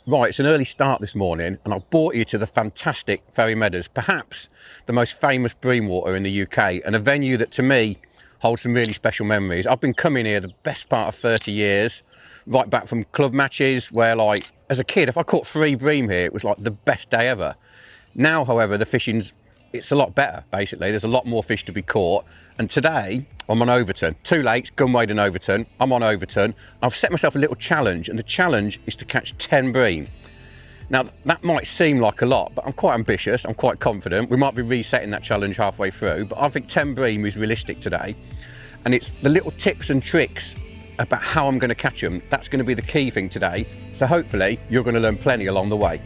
Right, it's an early start this morning and I've brought you to the fantastic Ferry Meadows, perhaps the most famous bream water in the UK, and a venue that to me holds some really special memories. I've been coming here the best part of 30 years, right back from club matches where, like, as a kid, if I caught 3 bream here, it was like the best day ever. Now, however, the it's a lot better, basically. There's a lot more fish to be caught. And today, I'm on Overton. 2 lakes, Gunwade and Overton. I'm on Overton. I've set myself a little challenge, and the challenge is to catch 10 bream. Now, that might seem like a lot, but I'm quite ambitious. I'm quite confident. We might be resetting that challenge halfway through, but I think 10 bream is realistic today. And it's the little tips and tricks about how I'm going to catch them. That's going to be the key thing today. So hopefully, you're going to learn plenty along the way.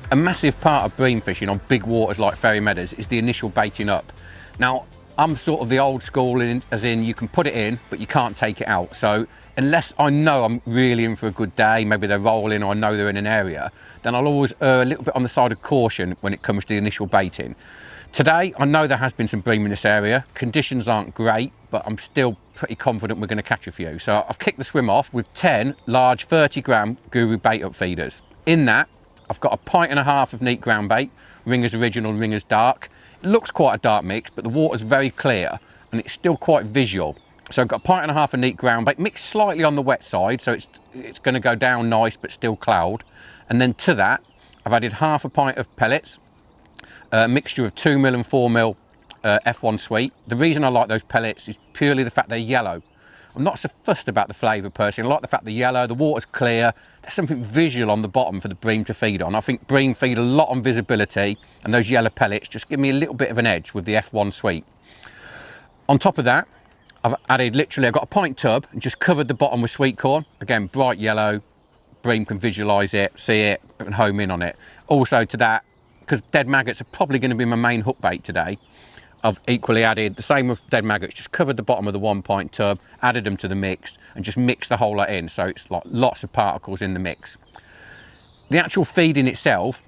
A massive part of bream fishing on big waters like Ferry Meadows is the initial baiting up. Now, I'm sort of the old school, as in you can put it in, but you can't take it out. So unless I know I'm really in for a good day, maybe they're rolling or I know they're in an area, then I'll always err a little bit on the side of caution when it comes to the initial baiting. Today, I know there has been some bream in this area. Conditions aren't great, but I'm still pretty confident we're going to catch a few. So I've kicked the swim off with 10 large 30-gram Guru bait up feeders. In that, I've got a 1.5 pints of neat ground bait, Ringer's Original and Ringer's Dark. It looks quite a dark mix, but the water's very clear and it's still quite visual. So I've got a 1.5 pints of neat ground bait, mixed slightly on the wet side, so it's going to go down nice but still cloud. And then to that, I've added 1/2 pint of pellets, a mixture of 2mm and 4mm F1 sweet. The reason I like those pellets is purely the fact they're yellow. I'm not so fussed about the flavour personally. I like the fact they're yellow, the water's clear. There's something visual on the bottom for the bream to feed on. I think bream feed a lot on visibility, and those yellow pellets just give me a little bit of an edge with the F1 sweet. On top of that, I've added I've got a pint tub and just covered the bottom with sweet corn. Again, bright yellow, bream can visualise it, see it, and home in on it. Also to that, because dead maggots are probably going to be my main hook bait today, I've equally added the same with dead maggots, just covered the bottom of the 1 pint tub, added them to the mix and just mixed the whole lot in, so it's like lots of particles in the mix. The actual feeding itself,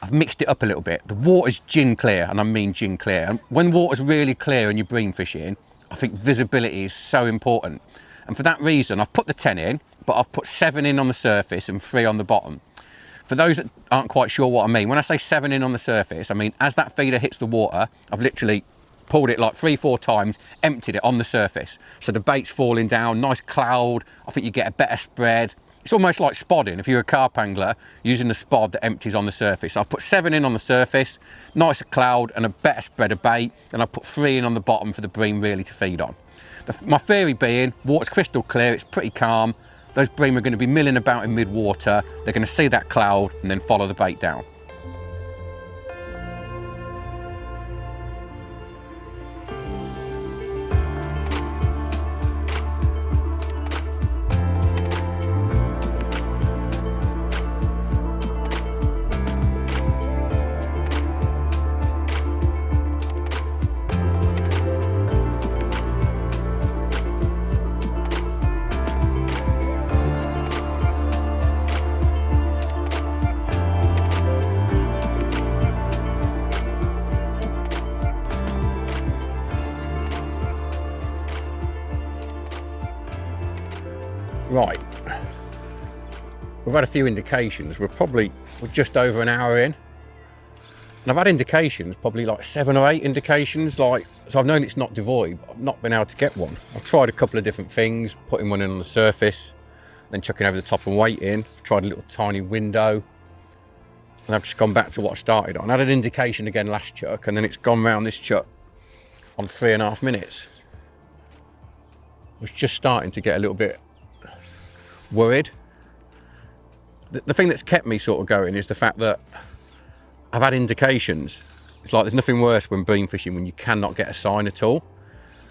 I've mixed it up a little bit. The water's gin clear, and I mean gin clear. And when water's really clear and you're bream fishing, I think visibility is so important. And for that reason, I've put the 10 in, but I've put 7 in on the surface and 3 on the bottom. For those that aren't quite sure what I mean, when I say 7 in on the surface, I mean as that feeder hits the water, I've literally pulled it like 3-4 times, emptied it on the surface. So the bait's falling down, nice cloud. I think you get a better spread. It's almost like spodding. If you're a carp angler, using the spod that empties on the surface. I've put 7 in on the surface, nicer cloud and a better spread of bait. Then I've put 3 in on the bottom for the bream really to feed on. My theory being, water's crystal clear, it's pretty calm. Those bream are going to be milling about in mid-water. They're going to see that cloud and then follow the bait down. Right, we've had a few indications. We're just over an hour in. And I've had indications, probably like 7 or 8 indications, so I've known it's not devoid, but I've not been able to get one. I've tried a couple of different things, putting one in on the surface, then chucking over the top and waiting. I've tried a little tiny window, and I've just gone back to what I started on. I had an indication again last chuck, and then it's gone round this chuck on 3.5 minutes. I was just starting to get a little bit worried. The thing that's kept me sort of going is the fact that I've had indications. It's like there's nothing worse when bream fishing when you cannot get a sign at all.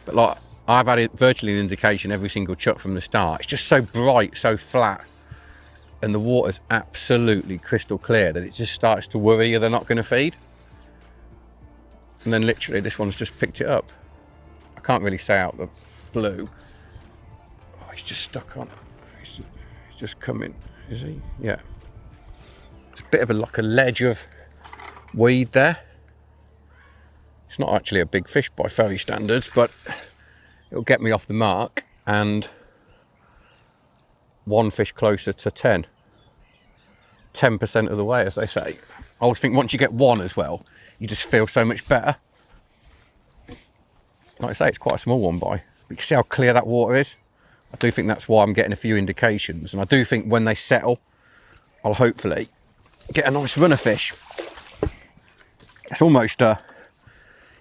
But like I've had virtually an indication every single chuck from the start. It's just so bright, so flat. and the water's absolutely crystal clear, that it just starts to worry you they're not going to feed. And then literally this one's just picked it up. I can't really say out the blue. Oh, he's just stuck on. He's just coming, is he? Yeah. It's a bit of like a ledge of weed there. It's not actually a big fish by ferry standards, but it'll get me off the mark, and one fish closer to 10% of the way, as they say. I always think once you get one as well, you just feel so much better. Like I say, it's quite a small one by, but you can see how clear that water is. I do think that's why I'm getting a few indications, and I do think when they settle, I'll hopefully get a nice runner fish. It's almost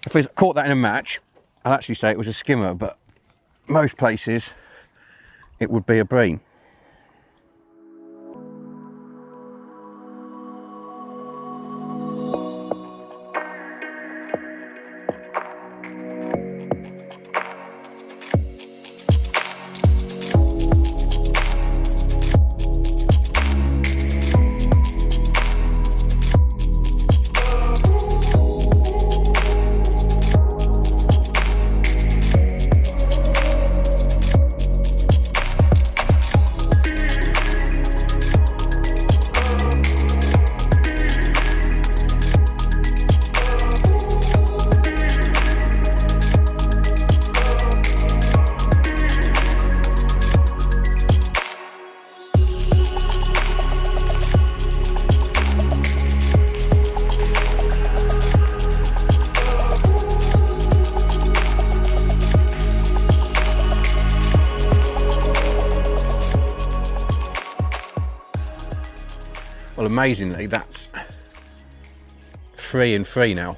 if I caught that in a match, I'd actually say it was a skimmer, but most places it would be a bream. Well, amazingly, that's 3 and 3 now.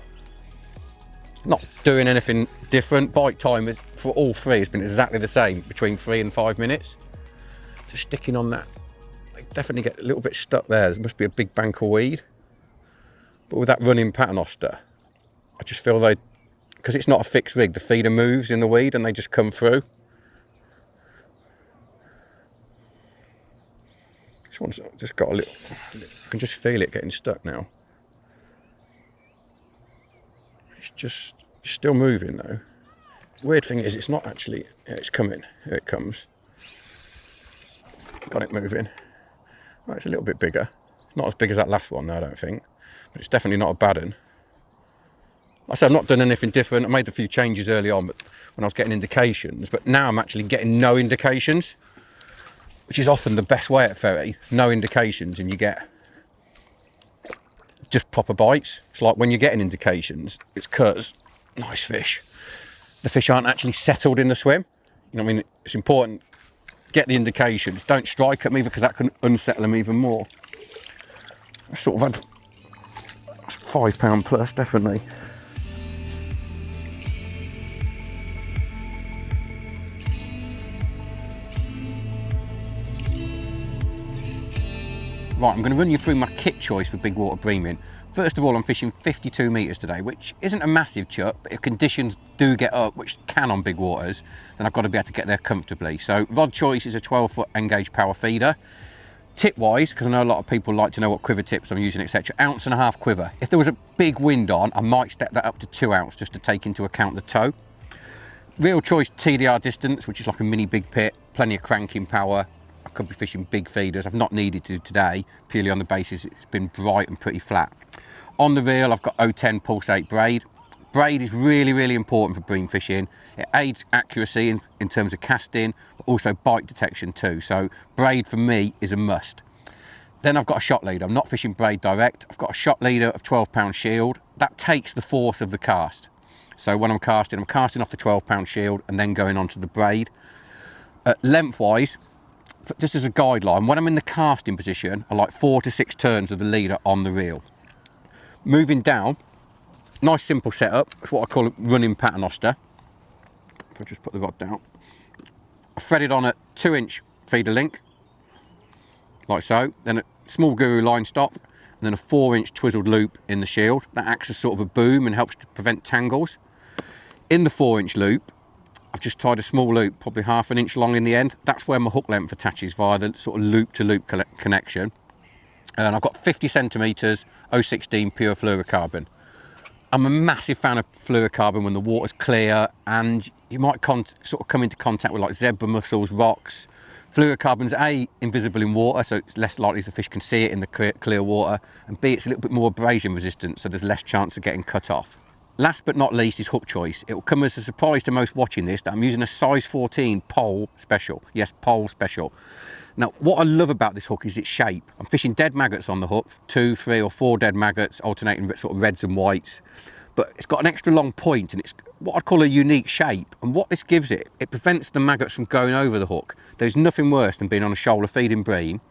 Not doing anything different. Bite time is, for all 3 has been exactly the same, between 3 and 5 minutes. Just sticking on that. They definitely get a little bit stuck there. There must be a big bank of weed. But with that running paternoster, I just feel they, because it's not a fixed rig, the feeder moves in the weed and they just come through. This one's just got a little, I can just feel it getting stuck now. It's just still moving though. The weird thing is it's not actually, yeah, it's coming, here it comes. Got it moving. Well, it's a little bit bigger. Not as big as that last one though, I don't think, but it's definitely not a bad one. Like I said, I've not done anything different. I made a few changes early on, but when I was getting indications, but now I'm actually getting no indications, which is often the best way at ferry. No indications and you get just proper bites. It's like when you're getting indications, it's because nice fish. The fish aren't actually settled in the swim. You know what I mean? It's important, get the indications. Don't strike at me because that can unsettle them even more. I sort of had £5 plus, definitely. Right, I'm going to run you through my kit choice for big water breaming. First of all, I'm fishing 52 metres today, which isn't a massive chuck, but if conditions do get up, which can on big waters, then I've got to be able to get there comfortably. So rod choice is a 12-foot N-gauge power feeder. Tip-wise, because I know a lot of people like to know what quiver tips I'm using, etc. 1.5 ounce quiver. If there was a big wind on, I might step that up to 2 ounce just to take into account the tow. Real choice TDR distance, which is like a mini big pit, plenty of cranking power. I could be fishing big feeders. I've not needed to today, purely on the basis it's been bright and pretty flat. On the reel, I've got 010 Pulsate braid. Braid is really, really important for bream fishing. It aids accuracy in terms of casting, but also bite detection too. So braid for me is a must. Then I've got a shot leader. I'm not fishing braid direct. I've got a shot leader of 12-pound shield. That takes the force of the cast. So when I'm casting off the 12-pound shield and then going onto the braid. Lengthwise, just as a guideline, when I'm in the casting position, I like 4 to 6 turns of the leader on the reel. Moving down, nice simple setup. It's what I call a running paternoster. If I just put the rod down. I threaded on a 2-inch feeder link, like so. Then a small guru line stop, and then a 4-inch twizzled loop in the shield. That acts as sort of a boom and helps to prevent tangles. In the 4-inch loop, I've just tied a small loop, probably 1/2 inch long in the end. That's where my hook length attaches via the sort of loop to loop connection. And I've got 50 centimetres 016 pure fluorocarbon. I'm a massive fan of fluorocarbon when the water's clear and you might sort of come into contact with like zebra mussels, rocks. Fluorocarbon's A, invisible in water, so it's less likely the fish can see it in the clear water, and B, it's a little bit more abrasion resistant, so there's less chance of getting cut off. Last but not least is hook choice. It will come as a surprise to most watching this that I'm using a size 14 pole special. Yes, pole special. Now, what I love about this hook is its shape. I'm fishing dead maggots on the hook, 2, 3 or 4 dead maggots, alternating sort of reds and whites. But it's got an extra long point and it's what I'd call a unique shape. And what this gives it, it prevents the maggots from going over the hook. There's nothing worse than being on a shoulder feeding bream,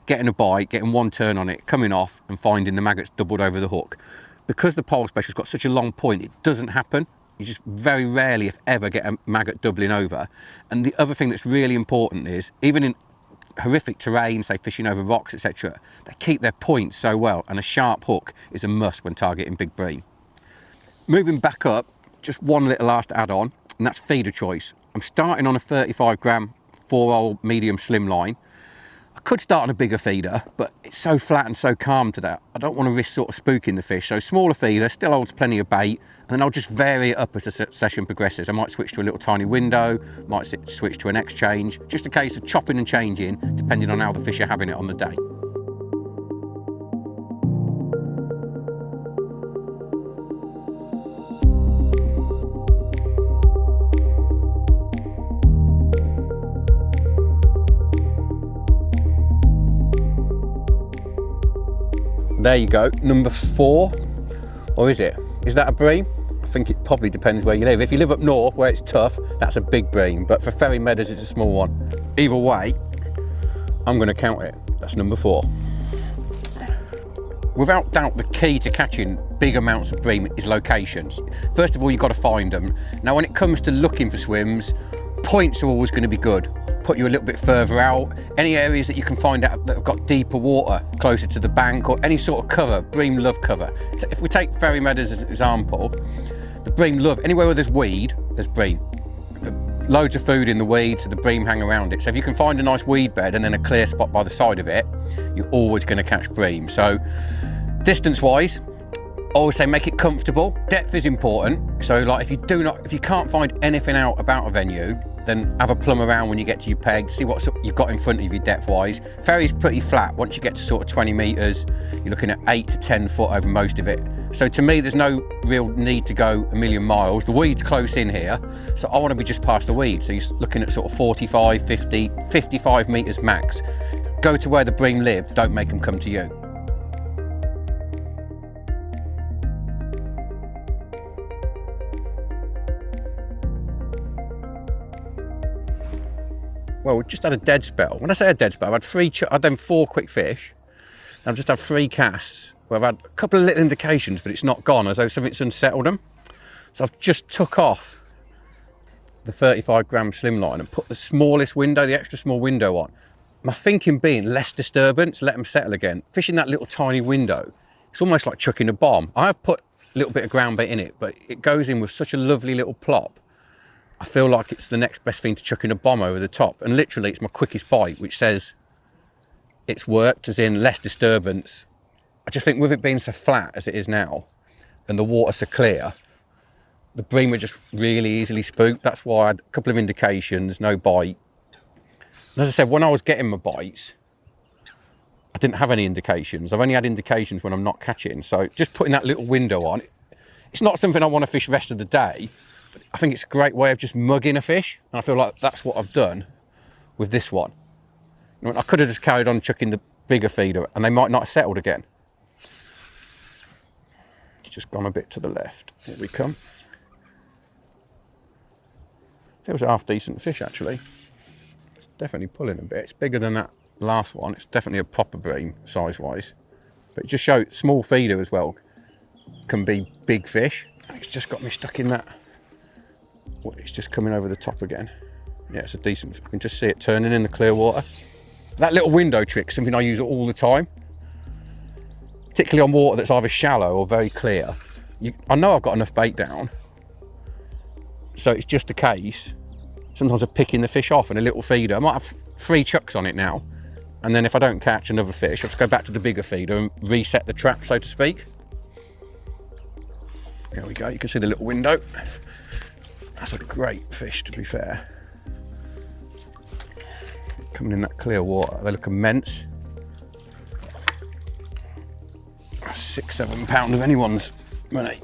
getting a bite, getting one turn on it, coming off and finding the maggots doubled over the hook. Because the pole special's got such a long point, it doesn't happen. You just very rarely, if ever, get a maggot doubling over. And the other thing that's really important is, even in horrific terrain, say fishing over rocks, etc., they keep their points so well, and a sharp hook is a must when targeting big bream. Moving back up, just one little last add-on, and that's feeder choice. I'm starting on a 35 gram 4-hole medium slim line. I could start on a bigger feeder, but it's so flat and so calm to that. I don't want to risk sort of spooking the fish. So smaller feeder, still holds plenty of bait, and then I'll just vary it up as the session progresses. I might switch to a little tiny window, might switch to an exchange, just a case of chopping and changing, depending on how the fish are having it on the day. There you go, number 4, or is it? Is that a bream? I think it probably depends where you live. If you live up north where it's tough, that's a big bream, but for ferry meadows it's a small one. Either way, I'm going to count it. That's number 4. Without doubt, the key to catching big amounts of bream is locations. First of all, you've got to find them. Now, when it comes to looking for swims, points are always going to be good. Put you a little bit further out. Any areas that you can find out that have got deeper water, closer to the bank, or any sort of cover. Bream love cover. If we take ferry meadows as an example, the bream love, anywhere where there's weed, there's bream. Loads of food in the weed, so the bream hang around it. So if you can find a nice weed bed and then a clear spot by the side of it, you're always going to catch bream. So distance-wise, I always say make it comfortable. Depth is important. So like if you can't find anything out about a venue, then have a plumb around when you get to your peg, see what you've got in front of you depth-wise. Ferry's pretty flat. Once you get to sort of 20 metres, you're looking at 8 to 10 foot over most of it. So to me, there's no real need to go a million miles. The weed's close in here, so I want to be just past the weed. So you're looking at sort of 45, 50, 55 metres max. Go to where the bream live, don't make them come to you. Well, we just had a dead spell. When I say a dead spell, I've done 4 quick fish. I've just had 3 casts where I've had a couple of little indications, but it's not gone, as though something's unsettled them. So I've just took off the 35 gram slim line and put the smallest window, the extra small window on. My thinking being less disturbance, let them settle again. Fishing that little tiny window, it's almost like chucking a bomb. I have put a little bit of ground bait in it, but it goes in with such a lovely little plop. I feel like it's the next best thing to chucking a bomb over the top. And literally it's my quickest bite, which says it's worked, as in less disturbance. I just think with it being so flat as it is now, and the water so clear, the bream were just really easily spooked. That's why I had a couple of indications, no bite. And as I said, when I was getting my bites, I didn't have any indications. I've only had indications when I'm not catching. So just putting that little window on, it's not something I want to fish the rest of the day. I think it's a great way of just mugging a fish, and I feel like that's what I've done with this one. I could have just carried on chucking the bigger feeder and they might not have settled again. It's just gone a bit to the left. Here we come. Feels a half decent fish actually. It's definitely pulling a bit. It's bigger than that last one. It's definitely a proper bream size wise. But it just shows small feeder as well can be big fish. It's just got me stuck in that. It's just coming over the top again. Yeah, it's a decent, I can just see it turning in the clear water. That little window trick, something I use all the time, particularly on water that's either shallow or very clear. I know I've got enough bait down, so it's just a case sometimes I'm picking the fish off and a little feeder. I might have 3 chucks on it now. And then if I don't catch another fish, I'll just go back to the bigger feeder and reset the trap, so to speak. There we go, you can see the little window. That's a great fish, to be fair. Coming in that clear water, they look immense. 6-7 pound of anyone's money.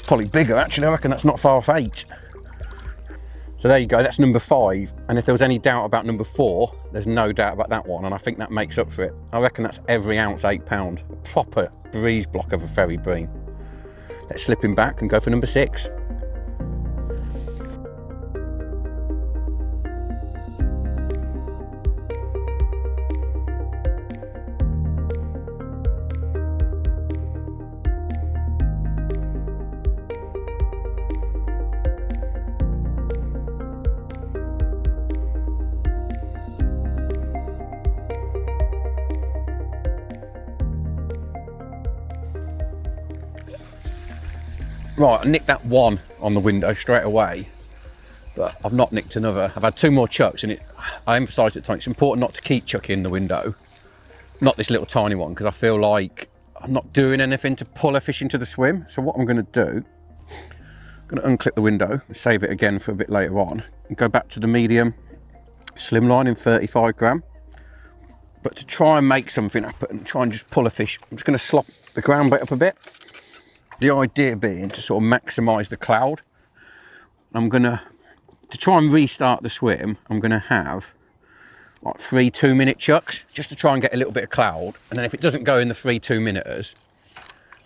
Probably bigger actually, I reckon that's not far off 8. So there you go, that's number 5. And if there was any doubt about number 4, there's no doubt about that one, and I think that makes up for it. I reckon that's every ounce £8. A proper breeze block of a ferry bream. Let's slip him back and go for number 6. Right, I nicked that one on the window straight away, but I've not nicked another. I've had 2 more chucks, and I emphasised at the time, it's important not to keep chucking the window, not this little tiny one, because I feel like I'm not doing anything to pull a fish into the swim. So what I'm going to do, I'm going to unclip the window and save it again for a bit later on, and go back to the medium slimline in 35 gram. But to try and make something happen and try and just pull a fish, I'm just going to slop the ground bait up a bit. The idea being to sort of maximise the cloud. I'm going to try and restart the swim, I'm going to have like 3 2-minute chucks, just to try and get a little bit of cloud. And then if it doesn't go in the 3 2-minuters,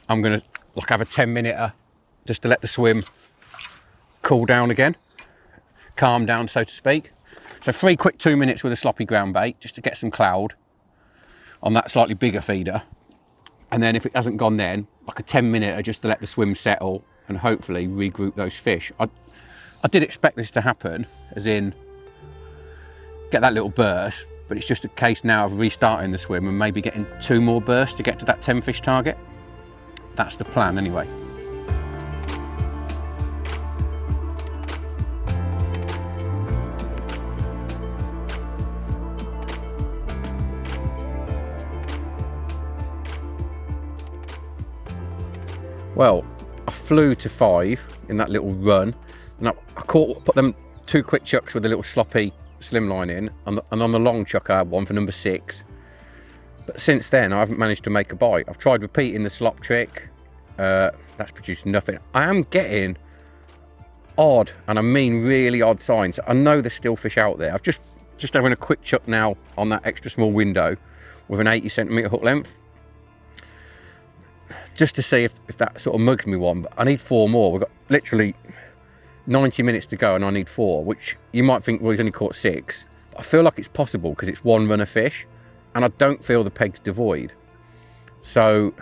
I'm going to like have a 10-minuter just to let the swim cool down again, calm down, so to speak. So 3 quick 2 minutes with a sloppy ground bait, just to get some cloud on that slightly bigger feeder. And then if it hasn't gone then, like a 10-minuter just to let the swim settle and hopefully regroup those fish. I did expect this to happen, as in get that little burst, but it's just a case now of restarting the swim and maybe getting 2 more bursts to get to that 10 fish target. That's the plan anyway. Well, I flew to 5 in that little run, and I put them 2 quick chucks with a little sloppy slimline in, and on the long chuck I had one for number 6. But since then I haven't managed to make a bite. I've tried repeating the slop trick, that's produced nothing. I am getting odd, and I mean really odd signs. I know there's still fish out there. I've just having a quick chuck now on that extra small window with an 80cm hook length, just to see if that sort of mugs me one. But I need 4 more. We've got literally 90 minutes to go and I need 4, which you might think, well, he's only caught 6. But I feel like it's possible because it's 1 run of fish and I don't feel the peg's devoid. So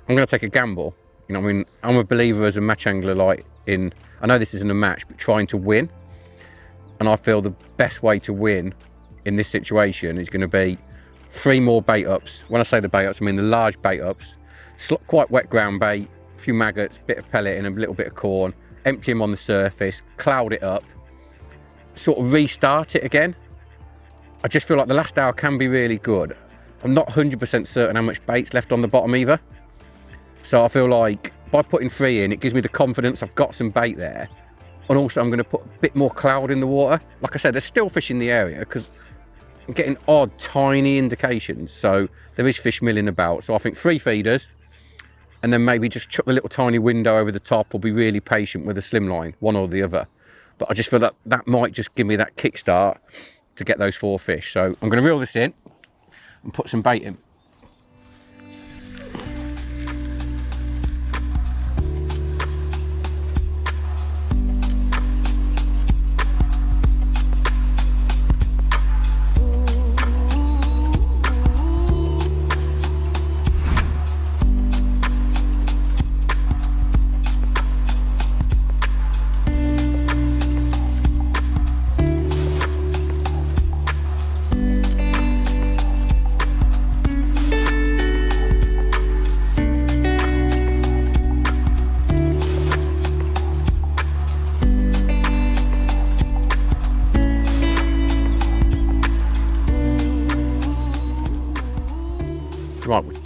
I'm going to take a gamble. You know, I mean, I'm a believer as a match angler, like in, I know this isn't a match, but trying to win. And I feel the best way to win in this situation is going to be 3 more bait ups. When I say the bait ups, I mean the large bait ups. Quite wet ground bait, a few maggots, bit of pellet and a little bit of corn, empty them on the surface, cloud it up, sort of restart it again. I just feel like the last hour can be really good. I'm not 100% certain how much bait's left on the bottom either. So I feel like by putting 3 in, it gives me the confidence I've got some bait there. And also I'm going to put a bit more cloud in the water. Like I said, there's still fish in the area because I'm getting odd, tiny indications. So there is fish milling about. So I think 3 feeders, and then maybe just chuck the little tiny window over the top, or be really patient with a slimline, one or the other. But I just feel that that might just give me that kickstart to get those 4 fish. So I'm going to reel this in and put some bait in.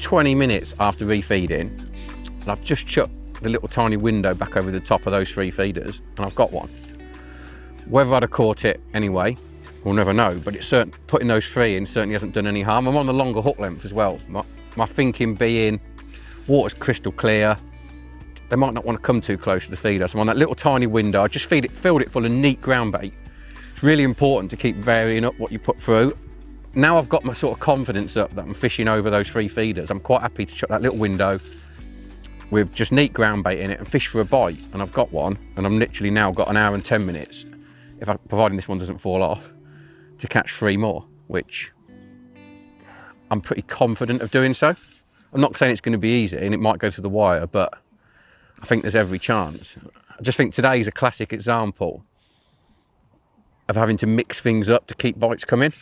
20 minutes after refeeding, and I've just chucked the little tiny window back over the top of those 3 feeders, and I've got one. Whether I'd have caught it anyway, we'll never know, but it's putting those 3 in certainly hasn't done any harm. I'm on the longer hook length as well. My thinking being, water's crystal clear, they might not want to come too close to the feeder, so I'm on that little tiny window. I just filled it full of neat ground bait. It's really important to keep varying up what you put through. Now I've got my sort of confidence up that I'm fishing over those 3 feeders, I'm quite happy to chuck that little window with just neat ground bait in it and fish for a bite, and I've got one, and I'm literally now got an hour and 10 minutes, providing this one doesn't fall off, to catch 3 more, which I'm pretty confident of doing so. I'm not saying it's going to be easy and it might go to the wire, but I think there's every chance. I just think today is a classic example of having to mix things up to keep bites coming.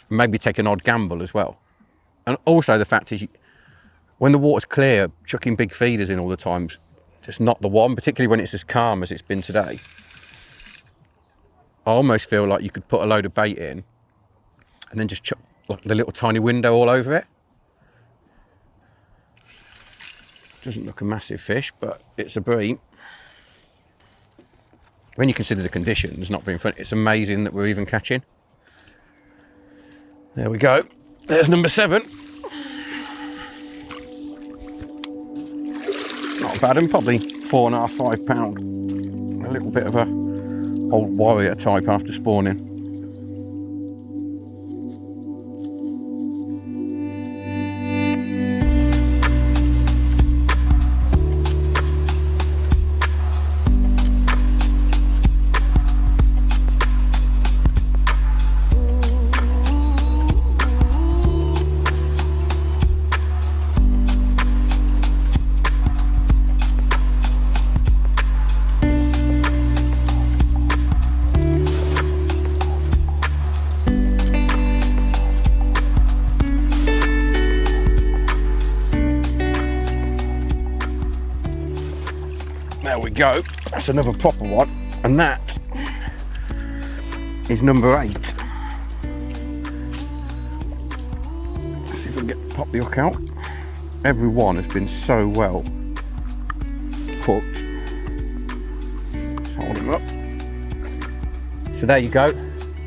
Maybe take an odd gamble as well. And also the fact is, when the water's clear, chucking big feeders in all the time is just not the one, particularly when it's as calm as it's been today. I almost feel like you could put a load of bait in and then just chuck like the little tiny window all over it. Doesn't look a massive fish, but it's a bream. When you consider the conditions not being fun, it's amazing that we're even catching. There we go. There's number 7. Not bad, and probably 4.5, 5 pound. A little bit of a old warrior type after spawning. There we go, that's another proper one, and that is number 8. Let's see if we can pop the hook out. Every one has been so well hooked. Let's hold him up. So there you go,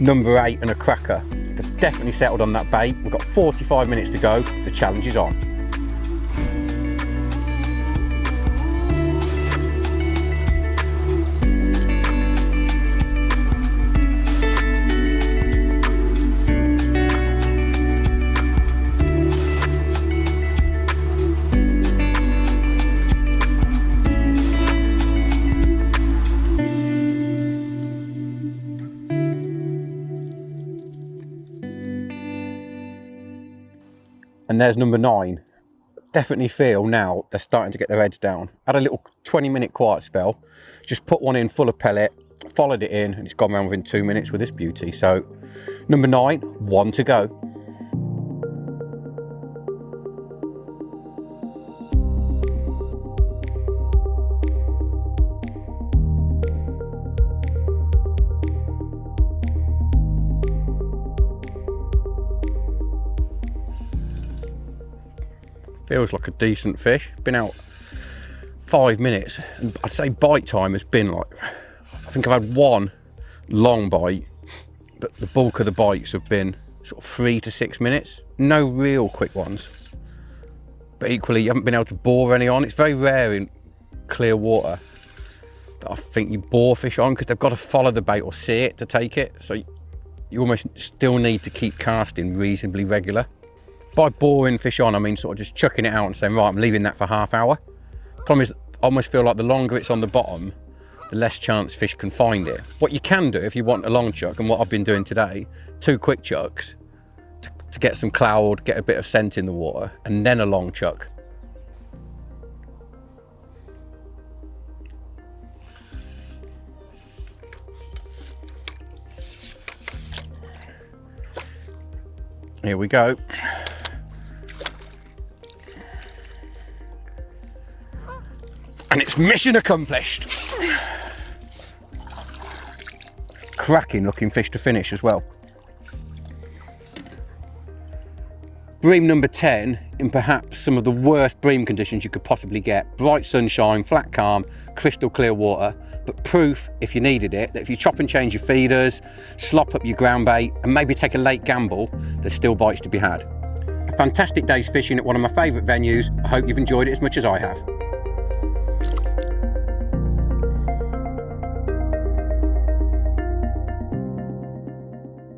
number 8 and a cracker. They've definitely settled on that bait. We've got 45 minutes to go, the challenge is on. And there's number 9. Definitely feel now they're starting to get their heads down. Had a little 20-minute quiet spell. Just put one in full of pellet, followed it in, and it's gone round within 2 minutes with this beauty. So number 9, 1 to go. Feels like a decent fish. Been out 5 minutes, and I'd say bite time has been like, I think I've had 1 long bite, but the bulk of the bites have been sort of 3 to 6 minutes. No real quick ones, but equally you haven't been able to bore any on. It's very rare in clear water that I think you bore fish on, because they've got to follow the bait or see it to take it. So you almost still need to keep casting reasonably regular. By boring fish on, I mean sort of just chucking it out and saying, right, I'm leaving that for half hour. Problem is, I almost feel like the longer it's on the bottom, the less chance fish can find it. What you can do if you want a long chuck, and what I've been doing today, 2 quick chucks to get some cloud, get a bit of scent in the water, and then a long chuck. Here we go. And it's mission accomplished. Cracking looking fish to finish as well. Bream number 10 in perhaps some of the worst bream conditions you could possibly get. Bright sunshine, flat calm, crystal clear water, but proof, if you needed it, that if you chop and change your feeders, slop up your ground bait, and maybe take a late gamble, there's still bites to be had. A fantastic day's fishing at one of my favourite venues. I hope you've enjoyed it as much as I have.